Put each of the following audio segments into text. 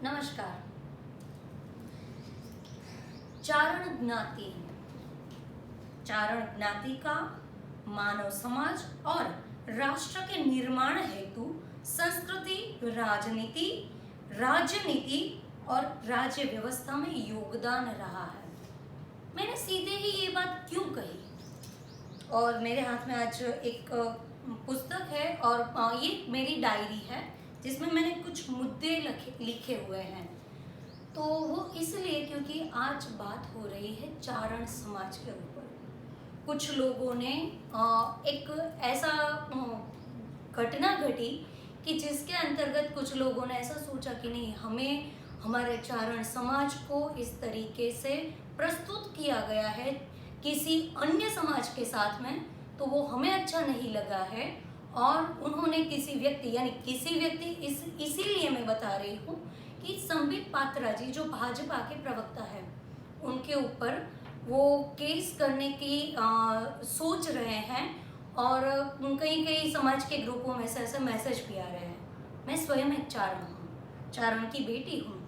नमस्कार। चारण ज्ञाति, चारण ज्ञाति का मानव समाज और राष्ट्र के निर्माण हेतु संस्कृति, राजनीति, राजनीति और राज्य व्यवस्था में योगदान रहा है। मैंने सीधे ही ये बात क्यों कही? और मेरे हाथ में आज एक पुस्तक है और ये मेरी डायरी है जिसमें मैंने कुछ मुद्दे लिखे हुए हैं। तो वो इसलिए क्योंकि आज बात हो रही है चारण समाज के ऊपर। कुछ लोगों ने एक ऐसा घटना घटी कि जिसके अंतर्गत कुछ लोगों ने ऐसा सोचा कि नहीं, हमें हमारे चारण समाज को इस तरीके से प्रस्तुत किया गया है किसी अन्य समाज के साथ में, तो वो हमें अच्छा नहीं लगा है। और उन्होंने किसी व्यक्ति इसीलिए मैं बता रही हूँ कि संबित पात्रा जी जो भाजपा के प्रवक्ता है, उनके ऊपर वो केस करने की सोच रहे हैं और कई कई समाज के ग्रुपों में से ऐसे मैसेज भी आ रहे हैं। मैं स्वयं एक चारण हूँ, चारण की बेटी हूँ,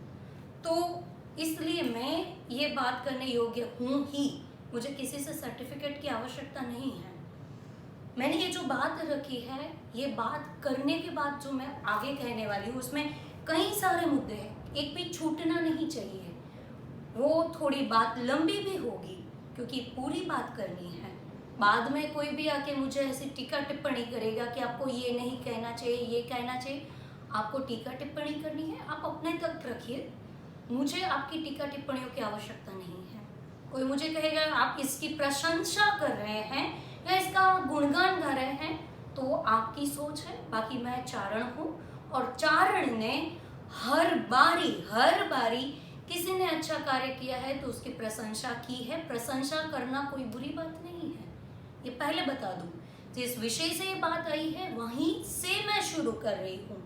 तो इसलिए मैं ये बात करने योग्य हूँ ही। मुझे किसी से सर्टिफिकेट की आवश्यकता नहीं है। मैंने ये जो बात रखी है, ये बात करने के बाद जो मैं आगे कहने वाली हूँ उसमें कई सारे मुद्दे हैं, एक भी छूटना नहीं चाहिए। वो थोड़ी बात लंबी भी होगी क्योंकि पूरी बात करनी है। बाद में कोई भी आके मुझे ऐसी टीका टिप्पणी करेगा कि आपको ये नहीं कहना चाहिए, ये कहना चाहिए। आपको टीका टिप्पणी करनी है, आप अपने तक रखिए। मुझे आपकी टीका टिप्पणियों की आवश्यकता नहीं है। कोई मुझे कहेगा आप इसकी प्रशंसा कर रहे हैं या इसका गुणगान गा रहे हैं, तो आपकी सोच है। बाकी मैं चारण हूँ और चारण ने हर बारी किसी ने अच्छा कार्य किया है तो उसकी प्रशंसा की है। प्रशंसा करना कोई बुरी बात नहीं है, ये पहले बता दूं। जिस विषय से ये बात आई है वहीं से मैं शुरू कर रही हूँ।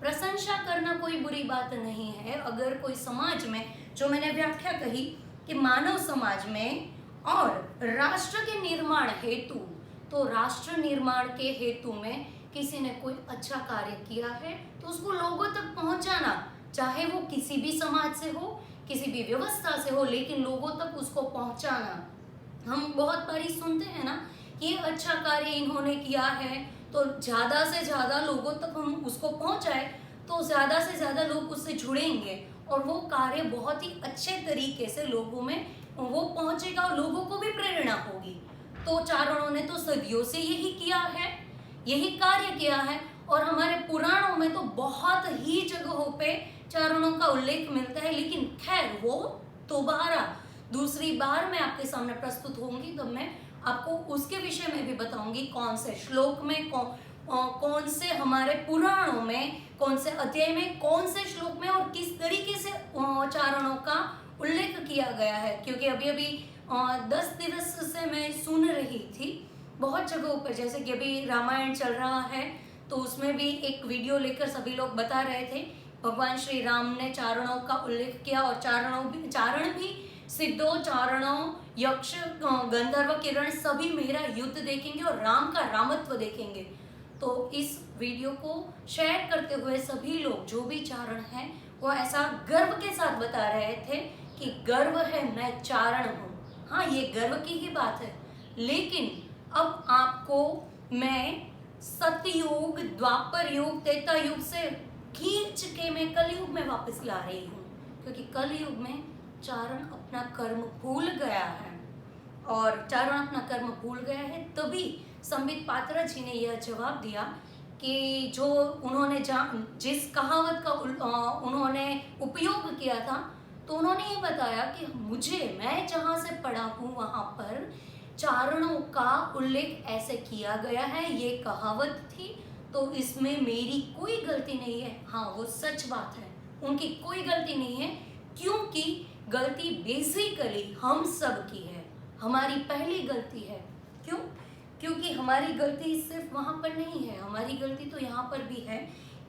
प्रशंसा करना कोई बुरी बात नहीं है। अगर कोई समाज में, जो मैंने व्याख्या कही कि मानव समाज में और राष्ट्र के निर्माण हेतु, तो राष्ट्र निर्माण के हेतु में किसी ने कोई अच्छा कार्य किया है तो उसको लोगों तक पहुंचाना, चाहे वो किसी भी समाज से हो, किसी भी व्यवस्था से हो, लेकिन लोगों तक उसको पहुंचाना। हम बहुत बारी सुनते हैं ना, ये अच्छा कार्य इन्होंने किया है तो ज्यादा से ज्यादा लोगों तक हम उसको पहुंचाए तो ज्यादा से ज्यादा लोग उससे जुड़ेंगे और वो कार्य बहुत ही अच्छे तरीके से लोगों में वो पहुंचेगा और लोगों को भी प्रेरणा होगी। तो चारणों ने तो सदियों से यही किया है, यही कार्य किया है। और हमारे पुराणों में तो बहुत ही जगहों पे चारणों का उल्लेख मिलता है। लेकिन खैर, वो दोबारा दूसरी बार मैं आपके सामने प्रस्तुत होंगी तो मैं आपको उसके विषय में भी बताऊंगी, कौन से श्लोक में, कौन से हमारे पुराणों में, कौन से अध्याय में, कौन से श्लोक में और किस तरीके से चारणों का उल्लेख किया गया है। क्योंकि अभी 10 दिवस से मैं सुन रही थी बहुत जगहों पर, जैसे कि अभी रामायण चल रहा है तो उसमें भी एक वीडियो लेकर सभी लोग बता रहे थे भगवान श्री राम ने चारणों का उल्लेख किया और चारण भी सिद्धों, चारणों, यक्ष, गंधर्व, किरण सभी मेरा युद्ध देखेंगे और राम का रामत्व देखेंगे। तो इस वीडियो को शेयर करते हुए सभी लोग जो भी चारण हैं वो ऐसा गर्व के साथ बता रहे थे कि गर्व है, मैं चारण हूँ। हाँ, ये गर्व की ही बात है। लेकिन अब आपको मैं सतयुग, द्वापर युग, त्रेता युग से खींच के मैं कलयुग में वापस ला रही हूँ, क्योंकि कलयुग में चारण अपना कर्म भूल गया है। और चारण अपना कर्म भूल गया है तभी संबित पात्रा जी ने यह जवाब दिया कि जो उन्होंने जिस कहावत का उन्होंने उपयोग किया था, तो उन्होंने ये बताया कि मैं जहाँ से पढ़ा हूँ वहाँ पर चारणों का उल्लेख ऐसे किया गया है, ये कहावत थी, तो इसमें मेरी कोई गलती नहीं है। हाँ, वो सच बात है, उनकी कोई गलती नहीं है, क्योंकि गलती बेसिकली हम सब की है, हमारी पहली गलती है। क्यों? क्योंकि हमारी गलती सिर्फ वहाँ पर नहीं है, हमारी गलती तो यहाँ पर भी है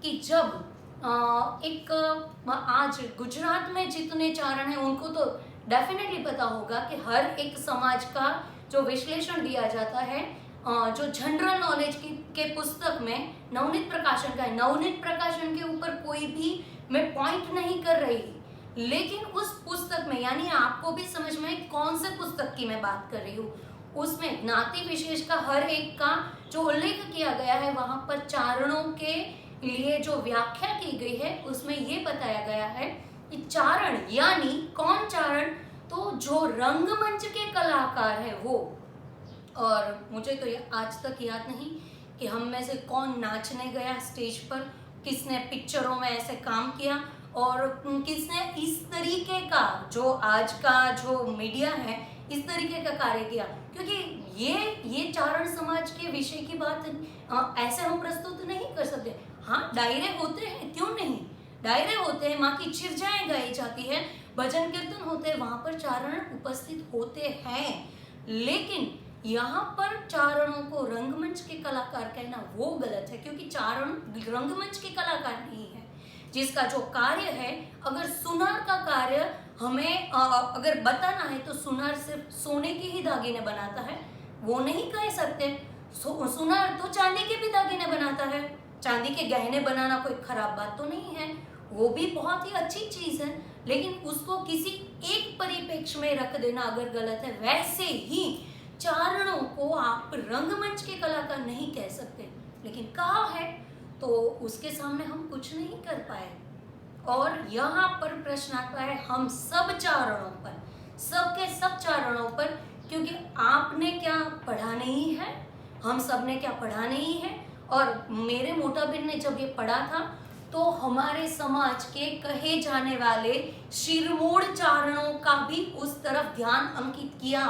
कि जब आज गुजरात में जितने चारण हैं उनको तो डेफिनेटली पता होगा कि हर एक समाज का जो विश्लेषण दिया जाता है, जो जनरल नॉलेज के पुस्तक में नवनीत प्रकाशन का है, नवनीत प्रकाशन के ऊपर कोई भी मैं पॉइंट नहीं कर रही, लेकिन उस पुस्तक में, यानी आपको भी समझ में कौन से पुस्तक की मैं बात कर रही हूँ, उसमें ज्ञाति विशेष का हर एक का जो उल्लेख किया गया है, वहां पर चारणों के लिए जो व्याख्या की गई है उसमें ये बताया गया है कि चारण यानी कौन चारण, तो जो रंगमंच के कलाकार है वो। और मुझे तो ये आज तक याद नहीं कि हम में से कौन नाचने गया स्टेज पर, किसने पिक्चरों में ऐसे काम किया और किसने इस तरीके का, जो आज का जो मीडिया है, इस तरीके का कार्य किया। क्योंकि ये चारण समाज के विषय की बात ऐसे हम प्रस्तुत नहीं कर सकते। हाँ, डायरे होते हैं, क्यों नहीं, डायरे होते हैं, माँ की चिरजाएं गाई जाती है, भजन कीर्तन होते हैं, वहां पर चारण उपस्थित होते हैं, लेकिन यहाँ पर चारणों को रंगमंच के कलाकार कहना वो गलत है, क्योंकि चारण रंगमंच के कलाकार नहीं है। जिसका जो कार्य है, अगर सुनार का कार्य हमें अगर बताना है तो सुनार सिर्फ सोने के ही दागिने बनाता है, वो नहीं कह सकते। सुनार तो चांदी के भी दागिने बनाता है, चांदी के गहने बनाना कोई खराब बात तो नहीं है, वो भी बहुत ही अच्छी चीज है, लेकिन उसको किसी एक परिप्रेक्ष्य में रख देना अगर गलत है, वैसे ही चारणों को आप रंगमंच के कलाकार नहीं कह सकते, लेकिन कहा है तो उसके सामने हम कुछ नहीं कर पाए। और यहाँ पर प्रश्न आता है हम सब चारणों पर, सबके सब चारणों पर, क्योंकि आपने क्या पढ़ा नहीं है, हम सब ने क्या पढ़ा नहीं है। और मेरे मोटा बहन ने जब ये पढ़ा था तो हमारे समाज के कहे जाने वाले शिरमोड़ चारणों का भी उस तरफ ध्यान अंकित किया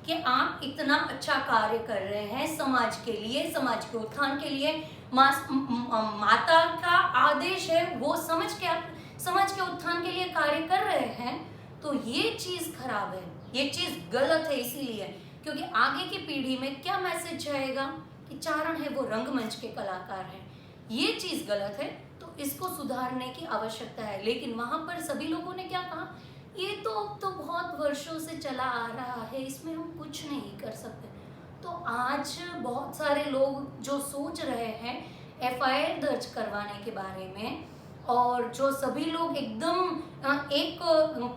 कि आप इतना अच्छा कार्य कर रहे हैं समाज के लिए, समाज के उत्थान के लिए। माता का आदेश है, वो समझ के आप समाज के उत्थान के लिए कार्य कर रहे हैं, तो ये चीज खराब है, ये चीज गलत है। इसीलिए क्योंकि आगे की पीढ़ी में क्या मैसेज जाएगा कि चारण है वो रंगमंच के कलाकार हैं, ये चीज गलत है, तो इसको सुधारने की आवश्यकता है। लेकिन वहां पर सभी लोगों ने क्या कहा, ये तो बहुत वर्षों से चला आ रहा है, इसमें हम कुछ नहीं कर सकते। तो आज बहुत सारे लोग जो सोच रहे हैं एफआईआर दर्ज करवाने के बारे में, और जो सभी लोग एकदम एक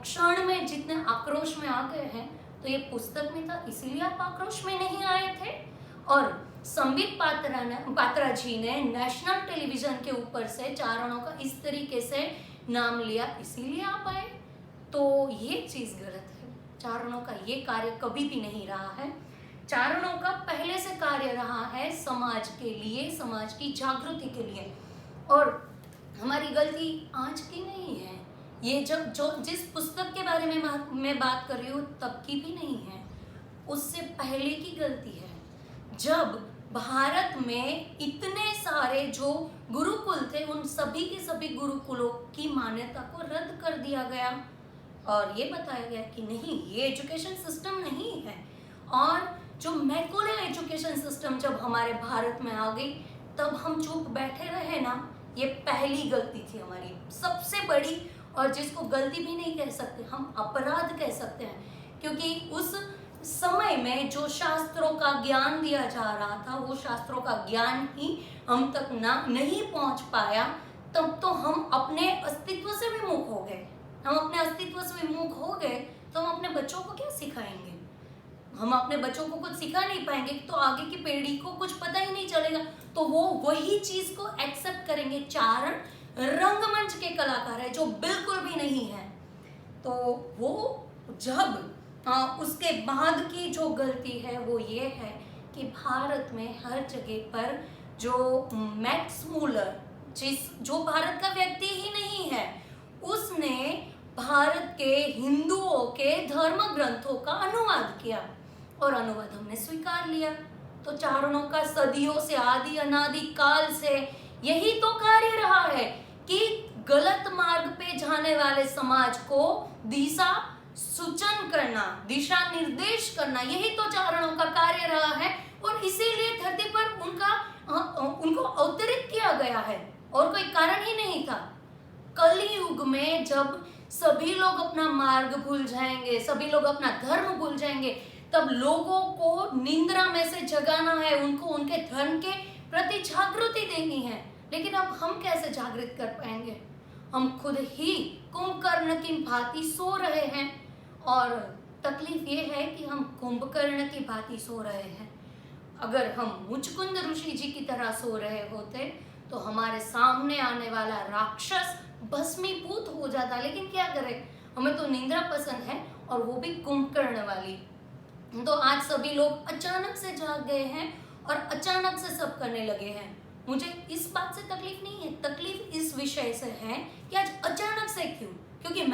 क्षण में जितने आक्रोश में आ गए हैं, तो ये पुस्तक में था इसीलिए आप आक्रोश में नहीं आए थे। और संबित पात्रा जी ने नेशनल टेलीविजन के ऊपर से चारणों का इस तरीके से नाम लिया, इसीलिए आप आए। तो ये चीज गलत है, चारणों का ये कार्य कभी भी नहीं रहा है। चारणों का पहले से कार्य रहा है समाज के लिए, समाज की जागृति के लिए, और हमारी गलती आज की नहीं है। ये जब जो जिस पुस्तक के बारे में मैं बात कर रही हूँ तब की भी नहीं है, उससे पहले की गलती है, जब भारत में इतने सारे जो गुरुकुल थे उन सभी के सभी गुरुकुलों की मान्यता को रद्द कर दिया गया और ये बताया गया कि नहीं, ये एजुकेशन सिस्टम नहीं है। और जो मैकुलर एजुकेशन सिस्टम जब हमारे भारत में आ गई तब हम चुप बैठे रहे ना, ये पहली गलती थी हमारी, सबसे बड़ी, और जिसको गलती भी नहीं कह सकते, हम अपराध कह सकते हैं, क्योंकि उस समय में जो शास्त्रों का ज्ञान दिया जा रहा था वो शास्त्रों का ज्ञान ही हम तक नहीं पहुंच पाया, तब तो हम अपने अस्तित्व से विमुख हो गए। हम अपने अस्तित्व से विमुख हो गए तो हम अपने बच्चों को क्या सिखाएंगे? हम अपने बच्चों को कुछ सिखा नहीं पाएंगे तो आगे की पीढ़ी को कुछ पता ही नहीं चलेगा, तो वो वही चीज को एक्सेप्ट करेंगे। चारण रंगमंच के कलाकार है जो बिल्कुल भी नहीं है। तो वो जब उसके बाद की जो गलती है वो ये है कि भारत में हर जगह पर जो मैक्स मूलर, जो भारत का व्यक्ति ही नहीं है, उसने भारत के हिंदुओं के धर्म ग्रंथों का अनुवाद किया और अनुवाद हमने स्वीकार लिया। तो चारणों का सदियों से, आदि अनादि काल से यही तो कार्य रहा है कि गलत मार्ग पे जाने वाले समाज को दिशा सूचन करना, दिशा निर्देश करना, यही तो चारणों का कार्य रहा है। और इसीलिए धरती पर उनको अवतरित किया गया है और कोई कारण ही नहीं था। कलयुग में जब सभी लोग अपना मार्ग भूल जाएंगे, सभी लोग अपना धर्म भूल जाएंगे, तब लोगों को निंद्रा में से जगाना है, उनको उनके धर्म के प्रति जागृति देनी है। लेकिन अब हम कैसे जागृत कर पाएंगे? हम खुद ही कुंभकर्ण की भांति सो रहे हैं। और तकलीफ ये है कि हम कुंभकर्ण की भांति सो रहे हैं। अगर हम मुचकुंद ऋषि जी की तरह सो रहे होते तो हमारे सामने आने वाला राक्षस भस्मीभूत हो जाता। लेकिन क्या करें, हमें तो निंद्रा पसंद है, और वो भी कुंभकर्ण वाली। तो आज सभी लोग अचानक से जाग गए हैं और अचानक से सब करने लगे हैं। मुझे इस बात से तकलीफ नहीं है, तकलीफ इस विषय से है कि आज अचानक से क्यों। क्योंकि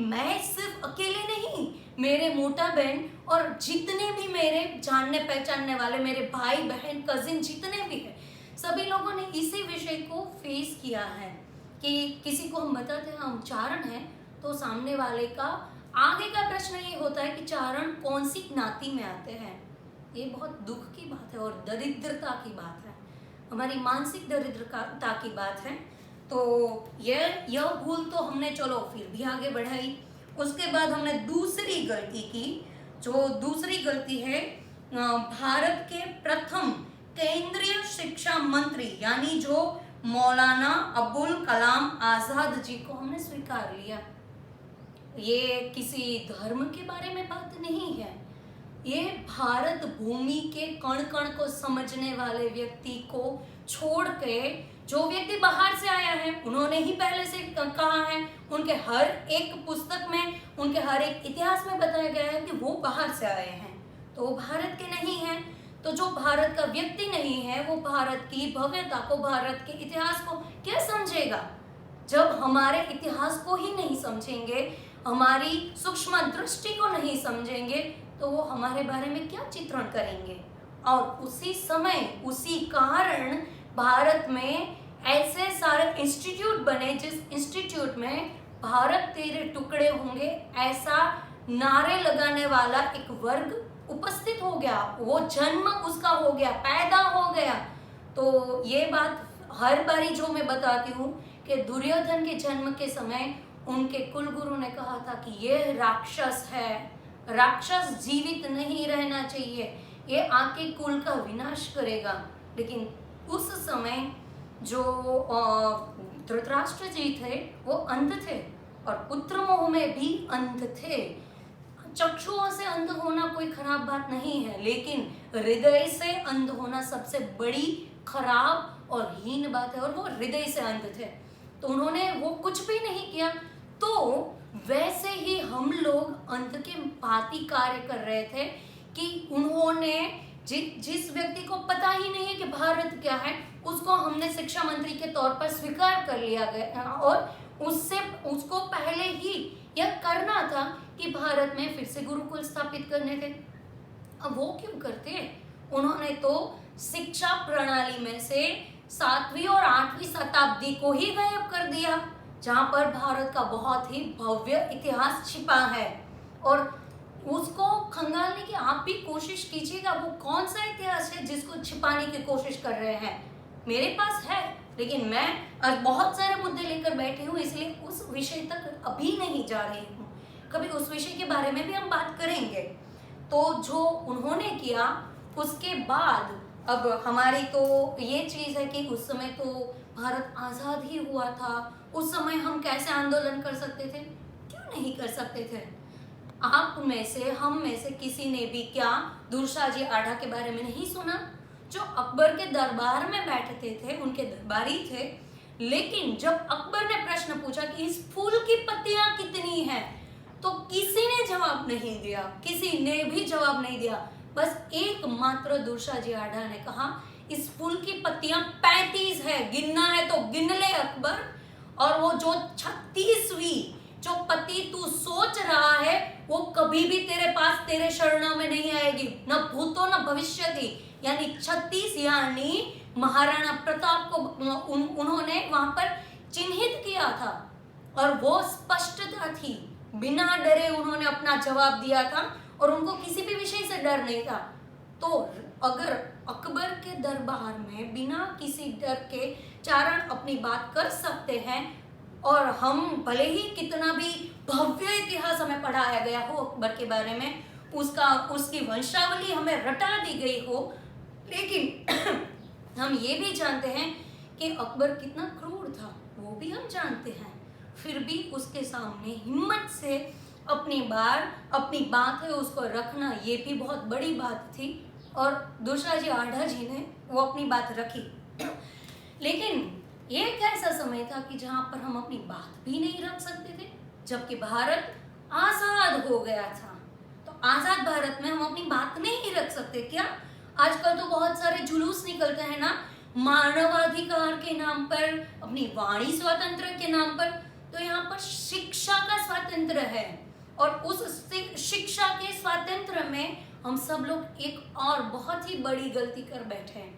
मैं सिर्फ अकेले नहीं, मेरे मोटा बहन और जितने भी मेरे जानने पहचानने वाले मेरे भाई बहन कजिन जितने भी हैं, सभी लोगों ने इसी विषय को फेस किया है कि किसी को हम बताते हैं हम चारण हैं, तो सामने वाले का आगे का प्रश्न ये होता है कि चारण कौन सी ज्ञाति में आते हैं। ये बहुत दुख की बात है और दरिद्रता की बात है, हमारी मानसिक दरिद्रता की बात है। तो यह भूल तो हमने चलो फिर भी आगे बढ़ाई। उसके बाद हमने दूसरी गलती की, जो दूसरी गलती है भारत के प्रथम केंद्रीय शिक्षा मंत्री यानी जो मौलाना अबुल कलाम आजाद जी को हमने स्वीकार लिया। ये किसी धर्म के बारे में बात नहीं है, ये भारत भूमि के कण कण को समझने वाले व्यक्ति को छोड़ के, जो व्यक्ति बाहर से आया है उन्होंने ही पहले से कहा है, उनके हर एक पुस्तक में, उनके हर एक इतिहास में बताया गया है कि वो बाहर से आए हैं, तो वो भारत के नहीं हैं। तो जो भारत का व्यक्ति नहीं है वो भारत की भव्यता को, भारत के इतिहास को क्या समझेगा। जब हमारे इतिहास को ही नहीं समझेंगे, हमारी सूक्ष्म दृष्टि को नहीं समझेंगे, तो वो हमारे बारे में क्या चित्रण करेंगे। और उसी समय, उसी कारण भारत में ऐसे सारे इंस्टीट्यूट बने जिस इंस्टीट्यूट में भारत तेरे टुकड़े होंगे ऐसा नारे लगाने वाला एक वर्ग उपस्थित हो गया, वो जन्म उसका हो गया, पैदा हो गया। तो ये बात हर बारी जो मैं बताती हूँ कि दुर्योधन के जन्म के समय उनके कुलगुरु ने कहा था कि ये राक्षस है, राक्षस जीवित नहीं रहना चाहिए, ये आके कुल का विनाश करेगा। लेकिन उस समय जो धृतराष्ट्र जी थे वो अंध थे और पुत्र मोह में भी अंध थे। चक्षुओं से अंध होना कोई खराब बात नहीं है, लेकिन हृदय से अंध होना सबसे बड़ी खराब और हीन बात है, और वो हृदय से अंध थे। तो उन्होंने वो कुछ भी नहीं किया। तो वैसे ही हम लोग अंध के भांति कार्य कर रहे थे कि उन्होंने जिस व्यक्ति को पता ही नहीं है कि भारत क्या है, उसको हमने शिक्षा मंत्री के तौर पर स्वीकार कर लिया गया, और उसको पहले ही यह करना था कि भारत में फिर से गुरुकुल स्थापित करने थे। अब वो क्यों करते हैं? उन्होंने तो शिक्षा प्रणाली में से 7वीं और 8वीं शताब्दी को ही गायब कर दिया, जहां पर भारत का बहुत ही भव्य इतिहास छिपा है। और उसको खंगालने की आप भी कोशिश कीजिएगा, वो कौन सा इतिहास है जिसको छिपाने की कोशिश कर रहे हैं। मेरे पास है, लेकिन मैं आज बहुत सारे मुद्दे लेकर बैठी हूँ, इसलिए उस विषय तक अभी नहीं जा रही हूँ। कभी उस विषय के बारे में भी हम बात करेंगे। तो जो उन्होंने किया उसके बाद अब हमारी तो ये चीज है कि उस समय तो भारत आजाद ही हुआ था, उस समय हम कैसे आंदोलन कर सकते थे? क्यों नहीं कर सकते थे? आप में से, हम में से किसी ने भी क्या दुर्शाजी आढ़ा के बारे में नहीं सुना? जो अकबर के दरबार में बैठते थे, उनके दरबारी थे, लेकिन जब अकबर ने प्रश्न पूछा कि इस फूल की पत्तियां कितनी हैं, तो किसी ने जवाब नहीं दिया, किसी ने भी जवाब नहीं दिया। बस एकमात्र दुर्शाजी आढ़ा ने कहा इस फूल की पत्तियां 35 है, गिनना है तो गिन ले अकबर। और वो जो 36वीं जो पति तू सोच रहा है वो कभी भी तेरे पास, तेरे शरणों में नहीं आएगी, न भूतो न भविष्यति। यानी 36 यानी महाराणा प्रताप को उन्होंने वहां पर चिन्हित किया था, और वो स्पष्टता थी, बिना डरे उन्होंने अपना जवाब दिया था, और उनको किसी भी विषय से डर नहीं था। तो अगर अकबर के दरबार में बिना किसी डर के चारण अपनी बात कर सकते हैं, और हम भले ही कितना भी भव्य इतिहास हमें पढ़ाया गया हो अकबर के बारे में, उसकी वंशावली हमें रटा दी गई हो, लेकिन हम ये भी जानते हैं कि अकबर कितना क्रूर था। वो वो भी हम जानते हैं, फिर भी उसके सामने हिम्मत से अपनी बात है उसको रखना, ये भी बहुत बड़ी बात थी। और दूसरा जी आढ़ा जी ने वो अपनी बात रखी। लेकिन ये एक ऐसा समय था कि जहां पर हम अपनी बात भी नहीं रख सकते थे, जबकि भारत आजाद हो गया था। तो आजाद भारत में हम अपनी बात नहीं रख सकते क्या? आजकल तो बहुत सारे जुलूस निकलते हैं ना, मानवाधिकार के नाम पर, अपनी वाणी स्वतंत्र के नाम पर। तो यहाँ पर शिक्षा का स्वातंत्र है, और उस शिक्षा के स्वातंत्र में हम सब लोग एक और बहुत ही बड़ी गलती कर बैठे हैं,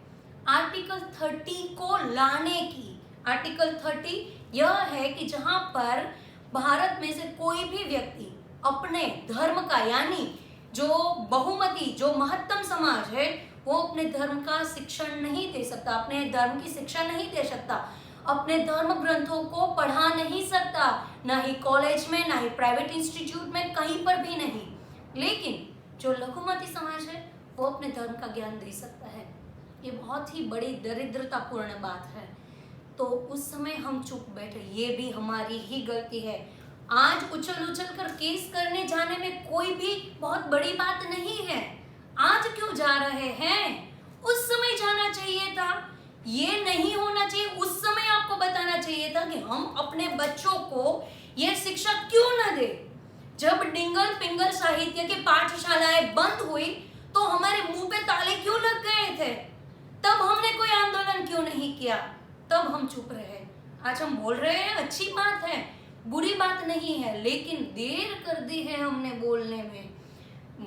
आर्टिकल 30 को लाने की। आर्टिकल 30 यह है कि जहां पर भारत में से कोई भी व्यक्ति अपने धर्म का, यानी जो बहुमती, जो महत्तम समाज है, वो अपने धर्म का शिक्षण नहीं दे सकता, अपने धर्म की शिक्षा नहीं दे सकता, अपने धर्म ग्रंथों को पढ़ा नहीं सकता, ना ही कॉलेज में, ना ही प्राइवेट इंस्टीट्यूट में, कहीं पर भी नहीं। लेकिन जो लघुमती समाज है वो अपने धर्म का ज्ञान दे सकता है। ये बहुत ही बड़ी दरिद्रतापूर्ण बात है। तो उस समय हम चुप बैठे, ये भी हमारी ही गलती है। आज उछल कर केस करने जाने में कोई भी बहुत बड़ी बात नहीं है। आज क्यों जा रहे हैं? उस समय जाना चाहिए था। ये नहीं होना चाहिए। उस समय आपको बताना चाहिए था कि हम अपने बच्चों को ये शिक्षा क्यों न दे। जब डिंगल पिंगल साहित्य की पाठशालाएं बंद हुई तो हमारे मुंह पे ताले क्यों लग गए थे? तब हमने कोई आंदोलन क्यों नहीं किया? तब हम चुप रहे। आज हम बोल रहे हैं, अच्छी बात है, बुरी बात नहीं है, लेकिन देर कर दी है हमने बोलने में।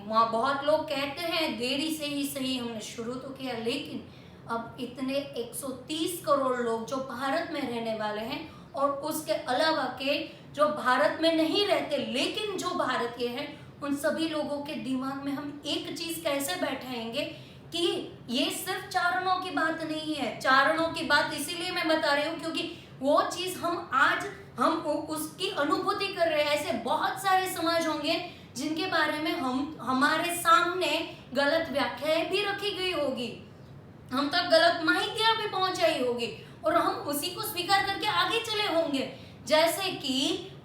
बहुत लोग कहते हैं देरी से ही सही, हमने शुरू तो किया, लेकिन अब इतने 130 करोड़ लोग जो भारत में रहने वाले हैं और उसके अलावा के जो भारत में नहीं रहते लेकिन जो भारतीय हैं, उन सभी लोगों के दिमाग में हम एक चीज कैसे बैठाएंगे कि ये सिर्फ चारणों की बात नहीं है। चारणों की बात इसीलिए मैं बता रही हूँ क्योंकि वो चीज हम उसकी अनुभूति कर रहे हैं। ऐसे बहुत सारे समाज होंगे जिनके बारे में हमारे सामने गलत व्याख्याएं भी रखी गई होगी, हम तक गलत माहितियां भी पहुंचाई होगी और हम उसी को स्वीकार करके आगे चले होंगे। जैसे कि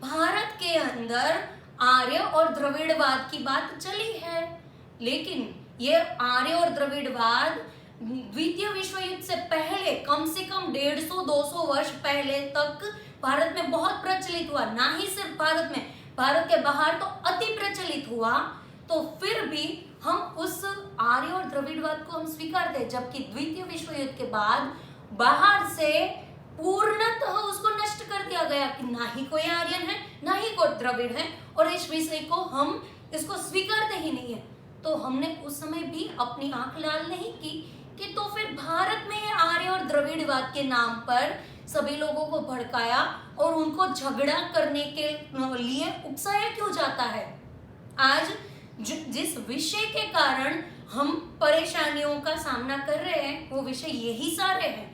भारत के अंदर आर्य और द्रविड़वाद की बात चली है, लेकिन ये आर्य और द्रविड़वाद द्वितीय विश्व युद्ध से पहले कम से कम 150-200 वर्ष पहले तक भारत में बहुत प्रचलित हुआ। ना ही सिर्फ भारत में, भारत के बाहर तो अति प्रचलित हुआ। तो फिर भी हम उस आर्य और द्रविड़वाद को हम स्वीकारते, जबकि द्वितीय विश्व युद्ध के बाद बाहर से पूर्णतः उसको नष्ट कर दिया गया कि ना ही कोई आर्यन है ना ही कोई द्रविड़ है, और इस विषय को हम इसको स्वीकारते ही नहीं है। तो हमने उस समय भी अपनी आंख लाल नहीं की कि तो फिर भारत में आर्य और द्रविड़वाद के नाम पर सभी लोगों को भड़काया और उनको झगड़ा करने के लिए उकसाया क्यों जाता है। आज जिस विषय के कारण हम परेशानियों का सामना कर रहे हैं वो विषय यही सारे हैं।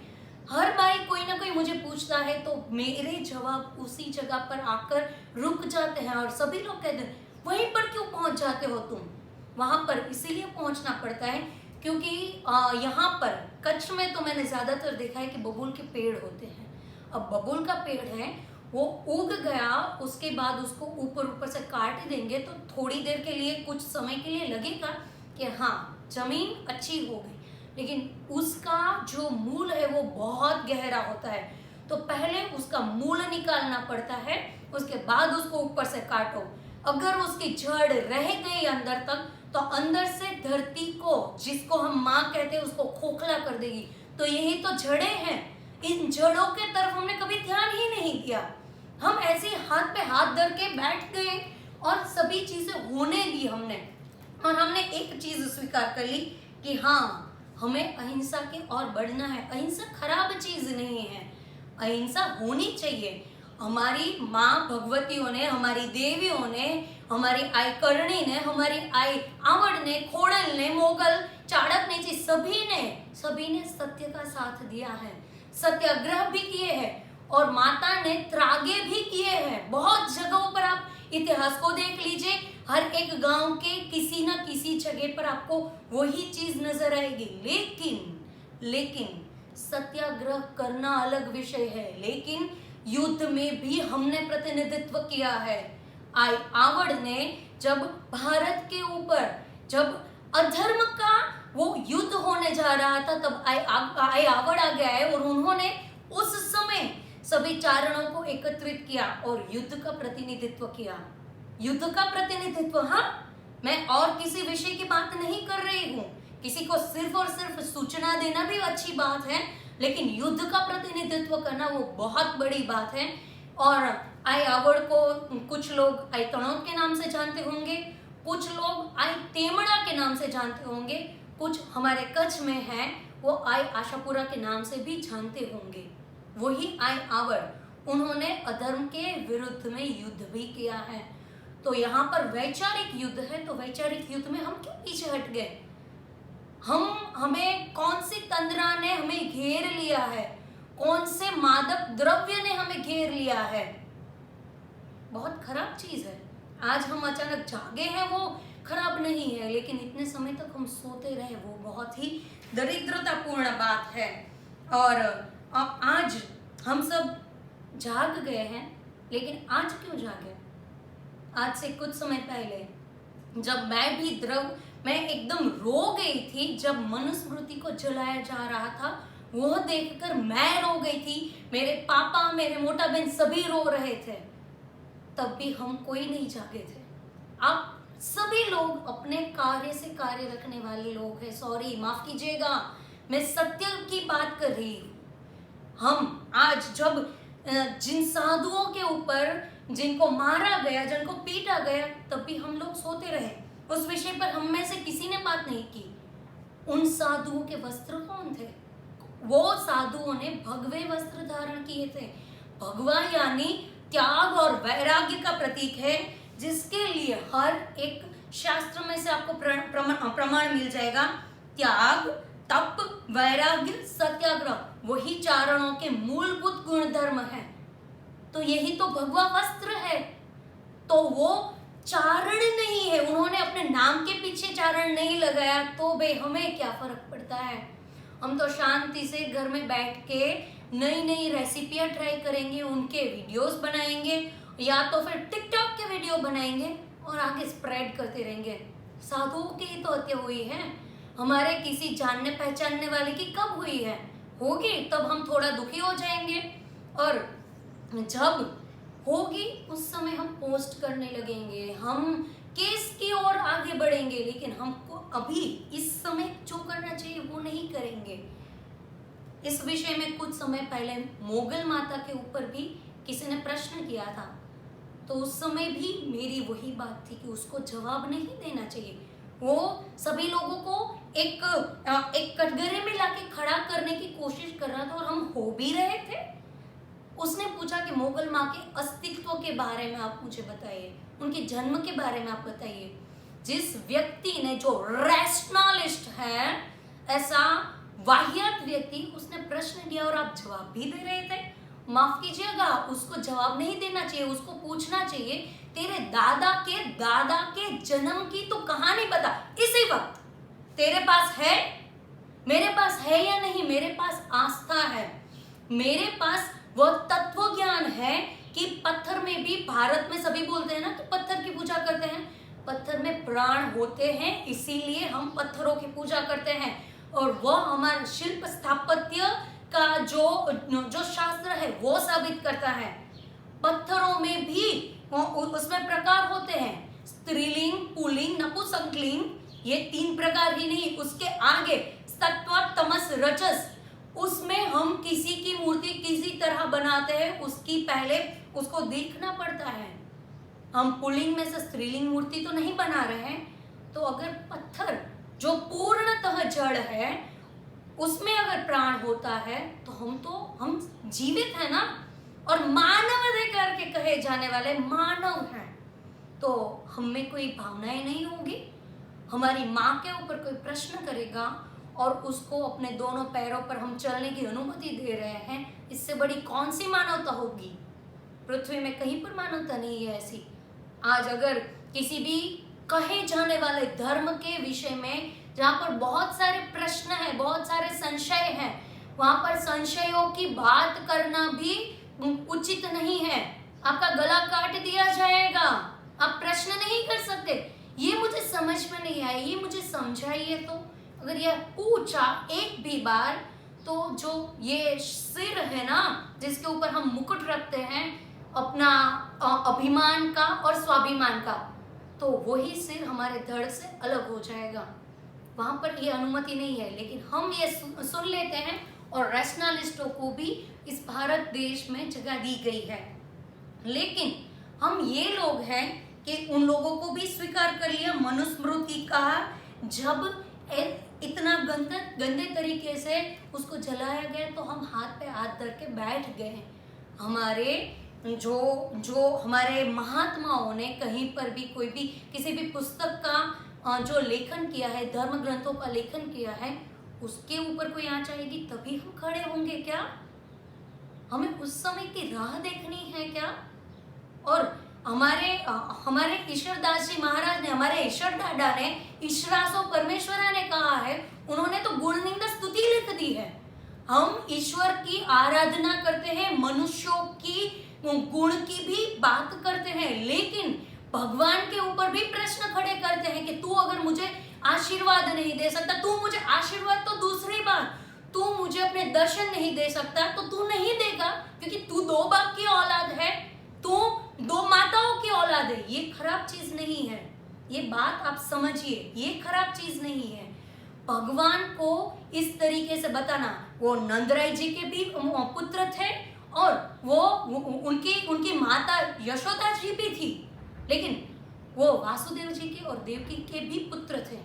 हर बार कोई ना कोई मुझे पूछता है तो मेरे जवाब उसी जगह पर आकर रुक जाते हैं और सभी लोग कहते हैं वहीं पर क्यों पहुंच जाते हो तुम। वहां पर इसीलिए पहुंचना पड़ता है क्योंकि यहाँ पर कच्छ में तो मैंने ज्यादातर देखा है कि बबूल के पेड़ होते हैं। अब बबूल का पेड़ है वो उग गया, उसके बाद उसको ऊपर से काट देंगे तो थोड़ी देर के लिए, कुछ समय के लिए लगेगा कि हाँ जमीन अच्छी हो गई, लेकिन उसका जो मूल है वो बहुत गहरा होता है। तो पहले उसका मूल निकालना पड़ता है, उसके बाद उसको ऊपर से काटो। अगर उसकी जड़ रह गई अंदर तक तो अंदर से धरती को, जिसको हम माँ कहते हैं, उसको खोखला कर देगी। तो यही तो जड़ें हैं। इन जड़ों के तरफ हमने कभी ध्यान ही नहीं दिया। हम ऐसे हाथ पे हाथ धर के बैठ गए और सभी चीजें होने दी हमने, और हमने एक चीज स्वीकार कर ली कि हाँ हमें अहिंसा के और बढ़ना है। अहिंसा खराब चीज नहीं है, अहिंसा होनी चाहिए। हमारी माँ भगवतियों ने, हमारी देवियों ने, हमारी आई करणी ने, हमारी आई आवड़ ने, खोड़ल ने, मोगल चाणक्य ने, सभी ने सत्य का साथ दिया है, सत्याग्रह भी किए हैं और माता ने त्रागे भी किए हैं। बहुत जगहों पर आप इतिहास को देख लीजिए, हर एक गांव के किसी न किसी जगह पर आपको वही चीज नजर आएगी। लेकिन सत्याग्रह करना अलग विषय है, लेकिन युद्ध में भी हमने प्रतिनिधित्व किया है। आई आवड़ ने जब भारत के ऊपर जब अधर्म का वो युद्ध होने जा रहा था, तब आई आवड़ आ गया है और उन्होंने उस समय सभी चारणों को एकत्रित किया और युद्ध का प्रतिनिधित्व किया। युद्ध का प्रतिनिधित्व, हाँ, मैं और किसी विषय की बात नहीं कर रही हूँ। किसी को सिर्फ और सिर्फ सूचना देना भी अच्छी बात है, लेकिन युद्ध का प्रतिनिधित्व करना वो बहुत बड़ी बात है। और आई आवड़ को कुछ लोग आई तनोद के नाम से जानते होंगे, कुछ लोग आई तेमड़ा के नाम से जानते होंगे, कुछ हमारे कच्छ में है वो आई आशापुरा के नाम से भी जानते होंगे। वही आई आवड़, उन्होंने अधर्म के विरुद्ध में युद्ध भी किया है। तो यहाँ पर वैचारिक युद्ध है, तो वैचारिक युद्ध में हम क्यों पीछे हट गए? हमें कौन सी तंद्रा ने हमें घेर लिया है, कौन से मादक द्रव्य ने हमें घेर लिया है? बहुत खराब चीज है। आज हम अचानक जागे हैं वो खराब नहीं है, लेकिन इतने समय तक हम सोते रहे वो बहुत ही दरिद्रतापूर्ण बात है। और आज हम सब जाग गए हैं, लेकिन आज क्यों जागे? आज से कुछ समय पहले जब मैं एकदम रो गई थी, जब मनुस्मृति को जलाया जा रहा था, वो देखकर मैं रो गई थी, मेरे पापा, मेरे मोटा बहन सभी रो रहे थे, तब भी हम कोई नहीं जागे थे। आप सभी लोग अपने कार्य से कार्य रखने वाले लोग हैं। सॉरी, माफ कीजिएगा, मैं सत्य की बात कर रही हूँ। हम आज जब जिन साधुओं के ऊपर जिनको मारा गया, जिनको पीटा गया, तब भी हम लोग सोते रहे। उस विषय पर हम में से किसी ने बात नहीं की। उन साधुओं के वस्त्र कौन थे? वो साधुओं ने भगवे वस्त्र धारण किए थे। भगवा यानी त्याग और वैराग्य का प्रतीक है, जिसके लिए हर एक शास्त्र में से आपको प्रमाण मिल जाएगा। त्याग, तप, वैराग्य, सत्याग्रह, वही चारणों के मूलभूत गुणधर्म है। तो यही तो भगवा वस्त्र है। तो वो चारण नहीं है, उन्होंने अपने नाम के पीछे चारण नहीं लगाया, तो बे हमें क्या फर्क पड़ता है? हम तो शांति से घर में बैठ के नई नई रेसिपियां ट्राई करेंगे, उनके वीडियोस बनाएंगे, या तो फिर टिकटॉक के वीडियो बनाएंगे और आगे स्प्रेड करते रहेंगे। साधुओं की तो हत्या हुई है, हमारे किसी जानने पहचानने वाले की कब हुई है? होगी तब हम थोड़ा दुखी हो जाएंगे, और जब होगी उस समय हम पोस्ट करने लगेंगे, हम केस की ओर आगे बढ़ेंगे, लेकिन हमको अभी इस समय जो करना चाहिए वो नहीं करेंगे। इस विषय में कुछ समय पहले मोगल माता के ऊपर भी किसी ने प्रश्न किया था, तो उस समय भी मेरी वही बात थी कि उसको जवाब नहीं देना चाहिए। वो सभी लोगों को एक कटघरे में लाके खड़ा करने की कोशिश कर रहा था, और हम हो भी रहे थे। उसने पूछा कि मोगल माँ के अस्तित्व के बारे में आप मुझे बताइए, उनके जन्म के बारे में आप बताइए। जिस व्यक्ति ने, जो रैशनलिस्ट है, ऐसा वाहियात व्यक्ति, उसने प्रश्न दिया और आप जवाब भी दे रहे थे। माफ कीजिएगा, उसको जवाब नहीं देना चाहिए, उसको पूछना चाहिए तेरे दादा के जन्म की तो कहानी बता, इसी वक्त तेरे पास है, मेरे पास है या नहीं? मेरे पास आस्था है, मेरे पास वह तत्व ज्ञान है कि पत्थर में भी, भारत में सभी बोलते हैं ना कि पत्थर की पूजा करते हैं, पत्थर में प्राण होते हैं, इसीलिए हम पत्थरों की पूजा करते हैं। और वह हमारा शिल्प स्थापत्य का जो शास्त्र है वो साबित करता है। पत्थरों में भी उसमें प्रकार होते हैं, स्त्रीलिंग, पुल्लिंग, नपुंसकलिंग, ये 3 प्रकार ही नहीं, उसके आगे सत्व, तमस, रजस, उसमें हम किसी की मूर्ति किसी तरह बनाते हैं, उसकी पहले उसको देखना पड़ता है। हम पुल्लिंग में से स्त्रीलिंग मूर्ति तो नहीं बना रहे हैं। तो अगर पत्थर जो पूर्णतः जड़ है उसमें अगर प्राण होता है, तो हम जीवित है ना, और मानव अधिकार के कहे जाने वाले मानव हैं, तो हम में कोई भावनाएं नहीं होगी। हमारी माँ के ऊपर कोई प्रश्न करेगा और उसको अपने दोनों पैरों पर हम चलने की अनुमति दे रहे हैं, इससे बड़ी कौन सी मानवता होगी? पृथ्वी में कहीं पर मानवता नहीं है ऐसी। आज अगर किसी भी कहे जाने वाले धर्म के विषय में, जहाँ पर बहुत सारे प्रश्न हैं, बहुत सारे संशय हैं, वहां पर संशयों की बात करना भी उचित नहीं है, आपका गला काट दिया जाएगा, आप प्रश्न नहीं कर सकते। ये मुझे समझ में नहीं आया, ये मुझे समझाइए। तो अगर यह पूछा एक भी बार, तो जो ये सिर है ना, जिसके ऊपर हम मुकुट रखते हैं अपना अभिमान का और स्वाभिमान का, तो वही सिर हमारे धड़ से अलग हो जाएगा। वहां पर ये अनुमति नहीं है, लेकिन हम ये सुन लेते हैं और रैशनलिस्टों को भी इस भारत देश में जगह दी गई है। लेकिन हम ये लोग हैं कि उन लोगों को भी स्वीकार कर लिया, मनुस्मृति का जब इतना गंदे तरीके से उसको जलाया गया तो हम हाथ पे हाथ धर के बैठ गए। हमारे जो हमारे महात्माओं ने कहीं पर भी कोई भी किसी भी पुस्तक का जो लेखन किया है, धर्म ग्रंथों का लेखन किया है, उसके ऊपर कोई आंच आएगी तभी हम खड़े होंगे क्या? हमें उस समय की राह देखनी है क्या? और हमारे ईश्वरदास जी महाराज ने, हमारे ईश्वर दादा ने, ईश्वरासो परमेश्वरा ने कहा है, उन्होंने तो गुण निंदा स्तुति लिख दी है। हम ईश्वर की आराधना करते हैं, मनुष्यों की गुण की भी बात करते हैं, लेकिन भगवान के ऊपर भी प्रश्न खड़े करते हैं कि तू अगर मुझे आशीर्वाद नहीं दे सकता, तू मुझे आशीर्वाद तो दूसरी बात, तू मुझे अपने दर्शन नहीं दे सकता तो तू नहीं देगा, क्योंकि तू 2 बाप की औलाद है, तू 2 माताओं की औलाद है। ये खराब चीज नहीं है, ये बात आप समझिए, ये खराब चीज नहीं है। भगवान को इस तरीके से बताना, वो नंदराय जी के भी पुत्र थे और वो उनकी माता यशोदा जी भी थी, लेकिन वो वासुदेव जी के और देवकी के भी पुत्र थे।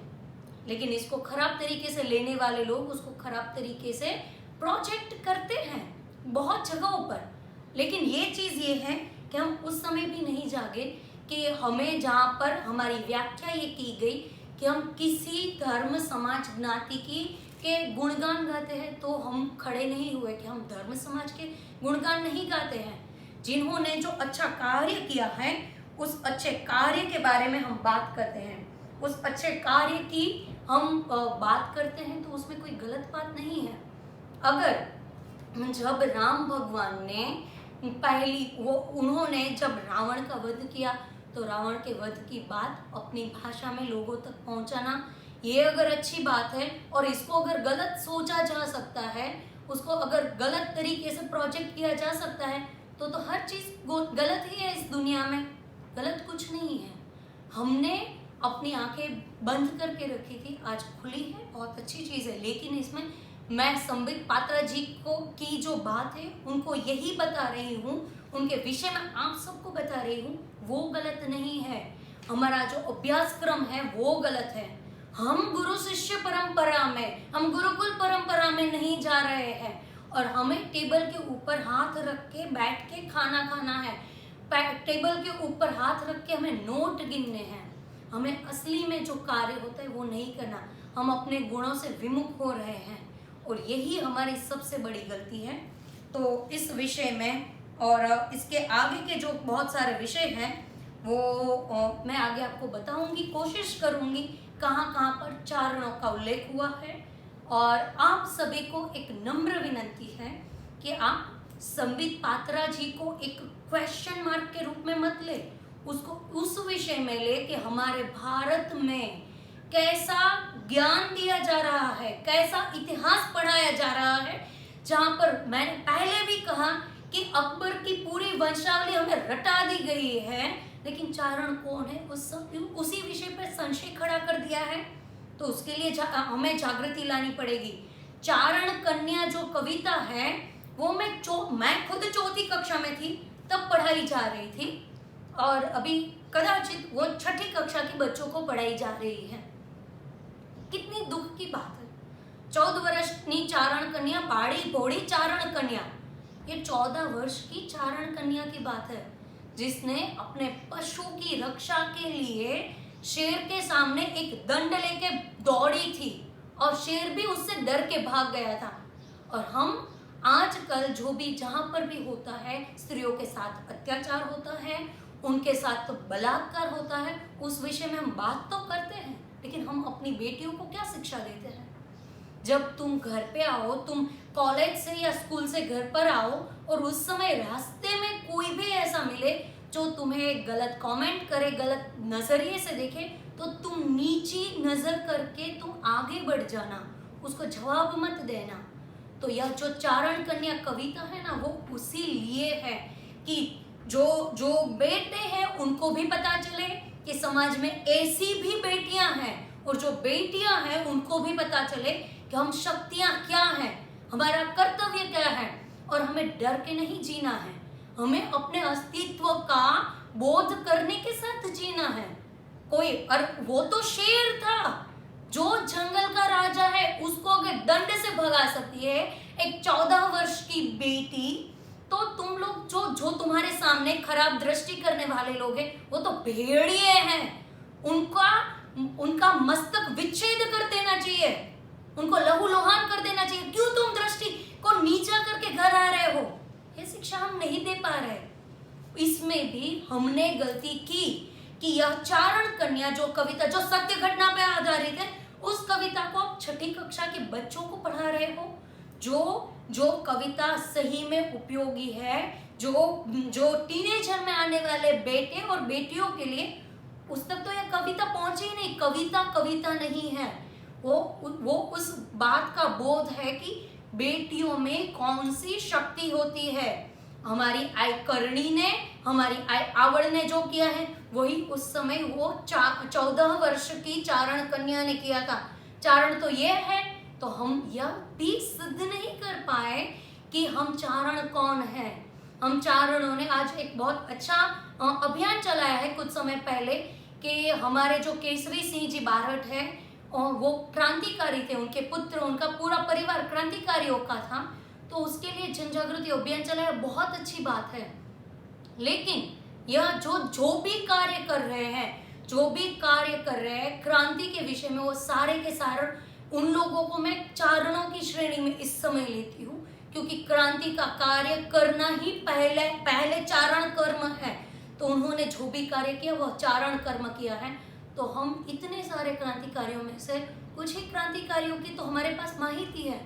लेकिन इसको खराब तरीके से लेने वाले लोग उसको खराब तरीके से प्रोजेक्ट करते हैं बहुत जगहों पर। लेकिन ये चीज ये है कि हम उस समय भी नहीं जागे कि हमें जहाँ पर हमारी व्याख्या ये की गई कि हम किसी धर्म समाज ज्ञाति की के गुणगान गाते हैं, तो हम खड़े नहीं हुए कि हम धर्म समाज के गुणगान नहीं गाते हैं। जिन्होंने जो अच्छा कार्य किया है उस अच्छे कार्य के बारे में हम बात करते हैं, उस अच्छे कार्य की हम बात करते हैं, तो उसमें कोई गलत बात नहीं है। अगर जब राम भगवान ने उन्होंने जब रावण का वध किया, तो रावण के वध की बात अपनी भाषा में लोगों तक पहुंचाना, ये अगर अच्छी बात है और इसको अगर गलत सोचा जा सकता है, उसको अगर गलत तरीके से प्रोजेक्ट किया जा सकता है, तो हर चीज गलत ही है इस दुनिया में, गलत कुछ नहीं है। हमने अपनी आंखें बंद करके रखी थी, आज खुली है, बहुत अच्छी चीज है। लेकिन इसमें मैं संबित पात्रा जी को की जो बात है उनको यही बता रही हूँ, उनके विषय में आप सबको बता रही हूँ, वो गलत नहीं है। हमारा जो अभ्यासक्रम है वो गलत है। हम गुरु शिष्य परंपरा में, हम गुरुकुल परंपरा में नहीं जा रहे हैं और हमें टेबल के ऊपर हाथ रख के बैठ के खाना खाना है, टेबल के ऊपर हाथ रख के हमें नोट गिनने हैं। हमें असली में जो कार्य होता है वो नहीं करना, हम अपने गुणों से विमुख हो रहे हैं और यही हमारी सबसे बड़ी गलती है। तो इस विषय में और इसके आगे के जो बहुत सारे विषय हैं वो मैं आगे आपको बताऊंगी, कोशिश करूंगी कहाँ कहाँ पर चारणों का उल्लेख हुआ है। और आप सभी को एक नम्र विनंती है कि आप संबित पात्रा जी को एक क्वेश्चन मार्क के रूप में मत ले, उसको उस विषय में ले कि हमारे भारत में कैसा ज्ञान दिया जा रहा है, कैसा इतिहास पढ़ाया जा रहा है। जहां पर मैंने पहले भी कहा कि अकबर की पूरी वंशावली हमें रटा दी गई है, लेकिन चारण कौन है उसी विषय पर संशय खड़ा कर दिया है। तो उसके लिए हमें जागृति लानी पड़ेगी। चारण कन्या जो कविता है वो मैं खुद 4वीं कक्षा में थी तब पढ़ाई जा रही थी और अभी कदाचित वो 6ठी कक्षा के बच्चों को पढ़ाई जा रही है। कितनी दुख की बात है। 14 वर्ष की चारण कन्या, बाड़ी बोड़ी चारण कन्या, ये 14 वर्ष की चारण कन्या की बात है जिसने अपने पशु की रक्षा के लिए शेर के सामने एक दंड लेके दौड़ी थी और शेर भी उससे डर के भाग गया था। और हम आजकल जो भी जहां पर भी होता है, स्त्रियों के साथ अत्याचार होता है, उनके साथ तो बलात्कार होता है, उस विषय में हम बात तो करते हैं, लेकिन हम अपनी बेटियों को क्या शिक्षा देते हैं? जब तुम घर पे आओ, तुम कॉलेज से या स्कूल से घर पर आओ और उस समय रास्ते में कोई भी ऐसा मिले जो तुम्हें गलत कमेंट करे, गलत नजरिए से देखे, तो तुम नीची नजर करके तुम आगे बढ़ जाना, उसको जवाब मत देना। तो यह जो चारण कन्या कविता है ना, वो उसी लिए है कि जो बेटे हैं उनको भी पता चले कि समाज में ऐसी भी बेटियां हैं, और जो बेटियां हैं उनको भी पता चले कि हम शक्तियां क्या हैं, हमारा कर्तव्य क्या है, और हमें डर के नहीं जीना है, हमें अपने अस्तित्व का बोध करने के साथ जीना है। और वो तो शेर था, जो जंगल का राजा है उसको अगर दंड से भगा सकती है एक 14 वर्ष की बेटी, तो तुम लोग जो तुम्हारे सामने खराब दृष्टि करने वाले लोग हैं, वो तो भेड़िए हैं, उनका मस्तक विच्छेद कर देना चाहिए, उनको लहूलुहान कर देना चाहिए। क्यों तुम दृष्टि को नीचा करके घर आ रहे हो? ये शिक्षा हम नहीं दे पा रहे। इसमें भी हमने गलती की कि यह चारण कन्या जो कविता, जो सत्य घटना पे आधारित है, उस कविता को आप छठी कक्षा के बच्चों को पढ़ा रहे हो। जो कविता सही में उपयोगी है, जो टीनेजर में आने वाले बेटे और बेटियों के लिए, उस तक तो यह कविता पहुंची ही नहीं। कविता नहीं है, वो उस बात का बोध है कि बेटियों में कौन सी शक्ति होती है। हमारी आई करणी ने, हमारी आई आवड़ ने जो किया है, वही उस समय वो 14 वर्ष की चारण कन्या ने किया था। चारण तो ये है, तो हम यह भी सिद्ध नहीं कर पाए कि हम चारण कौन है। हम चारणों ने आज एक बहुत अच्छा अभियान चलाया है कुछ समय पहले, कि हमारे जो केसरी सिंह जी बारठ है, और वो क्रांतिकारी थे, उनके पुत्र, उनका पूरा परिवार क्रांतिकारियों का था, तो उसके लिए जन जागृति अभियान चलाया, बहुत अच्छी बात है। लेकिन यह जो भी कार्य कर रहे हैं क्रांति के विषय में, वो सारे के सारे उन लोगों को मैं चारणों की श्रेणी में इस समय लेती हूँ, क्योंकि क्रांति का कार्य करना ही पहले चारण कर्म है। तो उन्होंने जो भी कार्य किया वह चारण कर्म किया है। तो हम इतने सारे क्रांतिकारियों में से कुछ ही क्रांतिकारियों की तो हमारे पास माहिती है,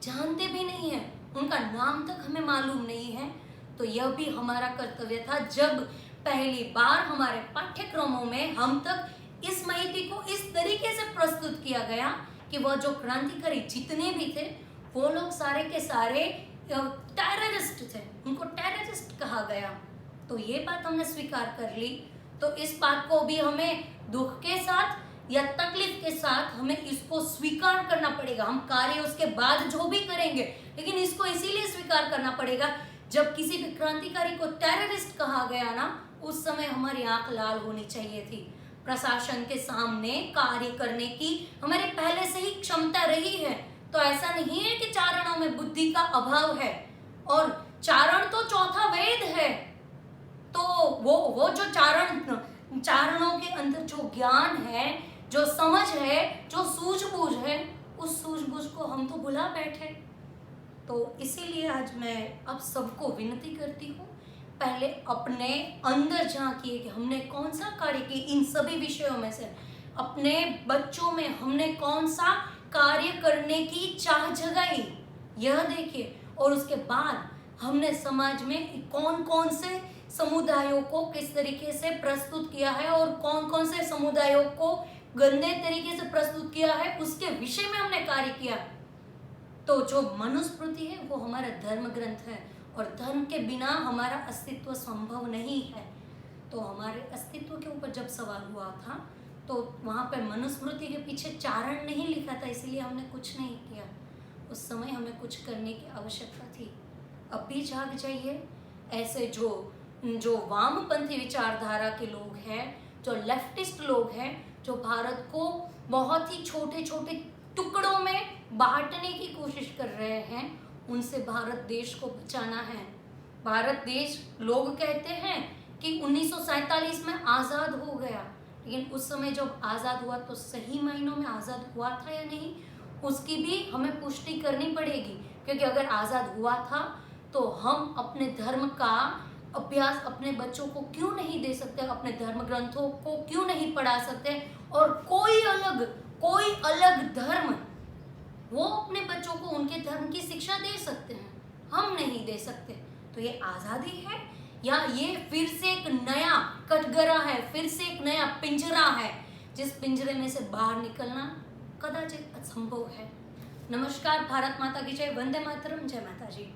जानते भी नहीं है, उनका नाम तक हमें मालूम नहीं है। तो यह भी हमारा कर्तव्य था, जब पहली बार हमारे पाठ्यक्रमों में हम तक इस माहिती को इस तरीके से प्रस्तुत किया गया कि वह जो क्रांतिकारी जितने भी थे, वो लोग सारे के सारे टेररिस्ट थे, उनको टेररिस्ट कहा गया। तो ये बात हमने स्वीकार कर ली। तो इस बात को भी हमें दुख के साथ या तकलीफ के साथ हमें इसको स्वीकार करना पड़ेगा। हम कार्य उसके बाद जो भी करेंगे, लेकिन इसको इसीलिए स्वीकार करना पड़ेगा, जब किसी भी क्रांतिकारी को टेररिस्ट कहा गया ना, उस समय हमारी आंख लाल होनी चाहिए थी। प्रशासन के सामने कार्य करने की हमारे पहले से ही क्षमता रही है। तो ऐसा नहीं है कि चारणों में बुद्धि का अभाव है, और चारण तो चौथा वेद है। तो वो जो चारणों के अंदर जो ज्ञान है, जो समझ है, जो सूझबूझ है, उस सूझबूझ को हम तो भुला बैठे। तो इसीलिए आज मैं अब सबको विनती करती हूँ, पहले अपने अंदर झांकिए कि हमने कौन सा कार्य किया। इन सभी विषयों में से अपने बच्चों में हमने कौन सा कार्य करने की चाह जगाई, यह देखिए। और उसके बाद हमने समाज में कौन कौन से समुदायों को किस तरीके से प्रस्तुत किया है, और कौन कौन से समुदायों को गंदे तरीके से प्रस्तुत किया है, उसके विषय में हमने कार्य किया। तो जो मनुस्मृति है वो हमारा धर्म ग्रंथ है, और धर्म के बिना हमारा अस्तित्व संभव नहीं है। तो हमारे अस्तित्व के ऊपर जब सवाल हुआ था, तो वहाँ पे मनुस्मृति के पीछे चारण नहीं लिखा था, इसीलिए हमने कुछ नहीं किया। उस समय हमें कुछ करने की आवश्यकता थी। अब भी जाग जाइए। ऐसे जो वामपंथी विचारधारा के लोग हैं, जो लेफ्टिस्ट लोग हैं, जो भारत को बहुत ही छोटे छोटे टुकड़ों में बांटने की कोशिश कर रहे हैं, उनसे भारत देश को बचाना है। भारत देश, लोग कहते हैं कि 1947 में आज़ाद हो गया, लेकिन उस समय जब आज़ाद हुआ तो सही मायनों में आज़ाद हुआ था या नहीं, उसकी भी हमें पुष्टि करनी पड़ेगी। क्योंकि अगर आज़ाद हुआ था तो हम अपने धर्म का अभ्यास अपने बच्चों को क्यों नहीं दे सकते, अपने धर्म ग्रंथों को क्यों नहीं पढ़ा सकते, और कोई अलग धर्म वो अपने बच्चों को उनके धर्म की शिक्षा दे सकते हैं, हम नहीं दे सकते। तो ये आजादी है या ये फिर से एक नया कटघरा है, फिर से एक नया पिंजरा है, जिस पिंजरे में से बाहर निकलना कदाचित असंभव है। नमस्कार, भारत माता की जय, वंदे मातरम, जय माता जी।